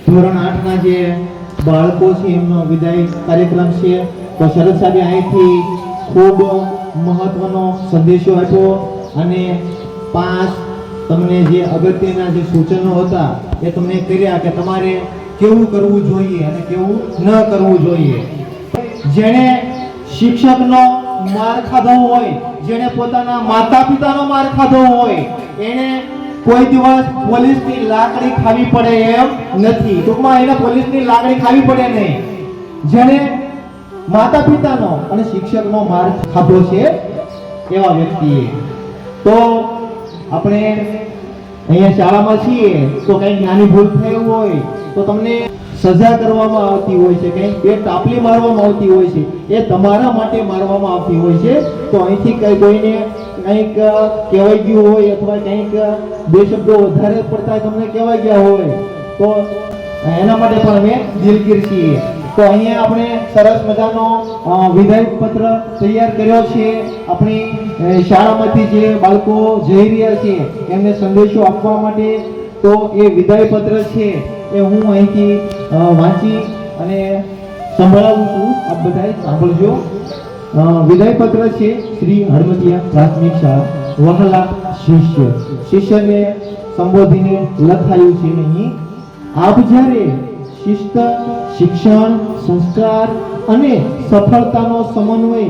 ધોરણ 8 ના જે બાળકો છે એમનો વિદાય કાર્યક્રમ છે. તો શરદ સાહેબે અહીંથી ખૂબ મહત્વનો સંદેશો આપ્યો અને 5 તમને જે અગત્યના જે સૂચનો હતા એ તમને કર્યા કે તમારે કેવું કરવું જોઈએ અને કેવું ન કરવું જોઈએ. જેણે શિક્ષકનો માર ખાધો હોય, જેણે પોતાના માતા પિતાનો માર ખાધો હોય, એને કોઈ દિવસ પોલીસની લાકડી ખાવી પડે એમ નથી. ટૂંકમાં એને પોલીસની લાકડી ખાવી પડે નહીં. જેણે માતા પિતાનો અને શિક્ષકનો માર ખાધો છે એવા વ્યક્તિએ. તો આપણે અહીંયા શાળામાં છીએ તો કંઈક નાની ભૂલ થઈ હોય તો તમને સજા કરવામાં આવતી હોય છે, કંઈક બે ટાપલી મારવામાં આવતી હોય છે, એ તમારા માટે મારવામાં આવતી હોય છે. તો અહીંથી કોઈને કંઈક કહેવાઈ ગયું હોય અથવા કંઈક બે શબ્દો વધારે પડતા તમને કહેવાઈ ગયા હોય તો એના માટે પણ અમે દિલગીર છીએ. તો અહીંયા આપણે સરસ મજાનો વિદાય પત્ર તૈયાર કર્યો છે. આપણી શાળામાંથી જે બાળકો જઈ રહ્યા છે એમને સંદેશો આપવા માટે. તો એ વિદાય પત્ર છે એ હું અહીંથી વાંચી અને સંભળાવું છું. આપ બધાએ સાંભળજો. વિદાય પત્ર છે શ્રી હળમતિયા પ્રાથમિક શાળા, વહાલા શિષ્ય. શિષ્યને સંબોધીને લખાયું છે અહીં. આપ જ્યારે શિસ્ત, શિક્ષણ, સંસ્કાર અને સફળતાનો સમન્વય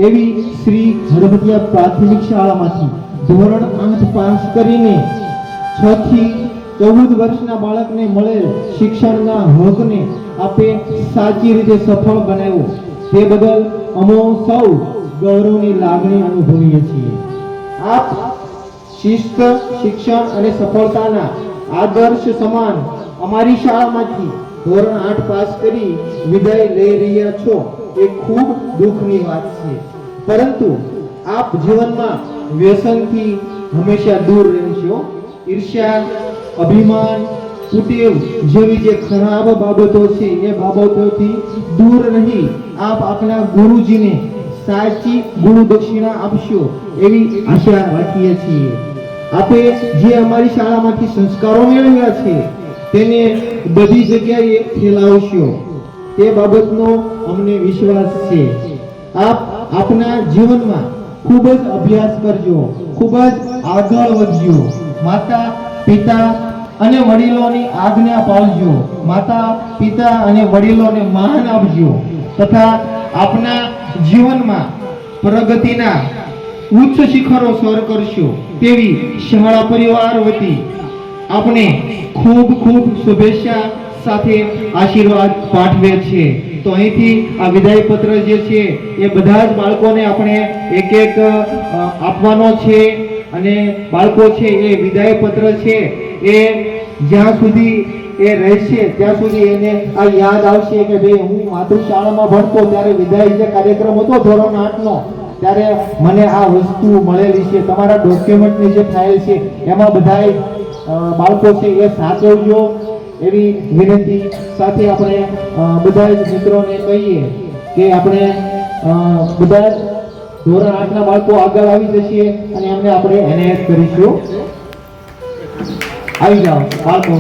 એવી શ્રી હળમતિયા પ્રાથમિક શાળામાંથી ધોરણ 8 પાસ કરીને 6 થી 14 વર્ષના બાળકને મળેલ શિક્ષણના હકને આપે સાચી રીતે સફળ બનાવ્યો તે બદલ અમે સૌ ગૌરવની લાગણી અનુભવીએ છીએ. આપ શિસ્ત, શિક્ષણ અને સફળતાના આદર્શ સમાન અમારી શાળામાંથી ધોરણ 8 પાસ કરી વિદાય લઈ રહ્યા છો એ ખૂબ દુઃખની વાત છે. પરંતુ આપ જીવનમાં વ્યસનથી હંમેશા દૂર રહેશો. ઈર્ષ્યા, અભિમાન, કુટેવ જેવી જે ખરાબ બાબતો છે એ બાબતોથી દૂર રહી આપ આપના ગુરુજીને સાચી ગુરુ દક્ષિણા આપશો એવી આશા રાખીએ છીએ. આપે જે અમારી શાળામાંથી સંસ્કારો મેળવ્યા છે તેને બધી જગ્યાએ ફેલાવશો તે બાબતનો અમને વિશ્વાસ છે. આપ આપના જીવનમાં ખૂબ જ અભ્યાસ કરજો, ખૂબ જ આગળ વધજો. માતા પિતા અને વડીલોની આજ્ઞા પાળજો. માતા પિતા અને વડીલોને માન આપજો તથા આપના જીવનમાં પ્રગતિના ઉચ્ચ શિખરો સર કરશો તેવી શાળા પરિવાર વતી આપણે ખૂબ ખૂબ શુભેચ્છા સાથે આશીર્વાદ પાઠવે છે. તો અહીંથી આ વિદાય પત્ર જે છે એ બધા જ બાળકોને આપણે એક એક આપવાનો છે અને બાળકો છે એ વિદાય પત્ર છે એ જ્યાં સુધી એ રહેશે ત્યાં સુધી એને આ યાદ આવશે કે ભાઈ હું માતૃશાળામાં ભણતો ત્યારે વિદાય જે કાર્યક્રમ હતો ધોરણ 8 નો ત્યારે મને આ વસ્તુ મળેલી છે. તમારા ડોક્યુમેન્ટની જે ફાઇલ છે એમાં બધાય બાળકો છે એ સાચવજો એવી વિનંતી સાથે આપણે બધા જ મિત્રોને કહીએ કે આપણે બધા ધોરણ 8 ના બાળકો આગળ આવી જશે અને એમને આપણે એનાયત કરીશું. આવી જાઓ બાળકો.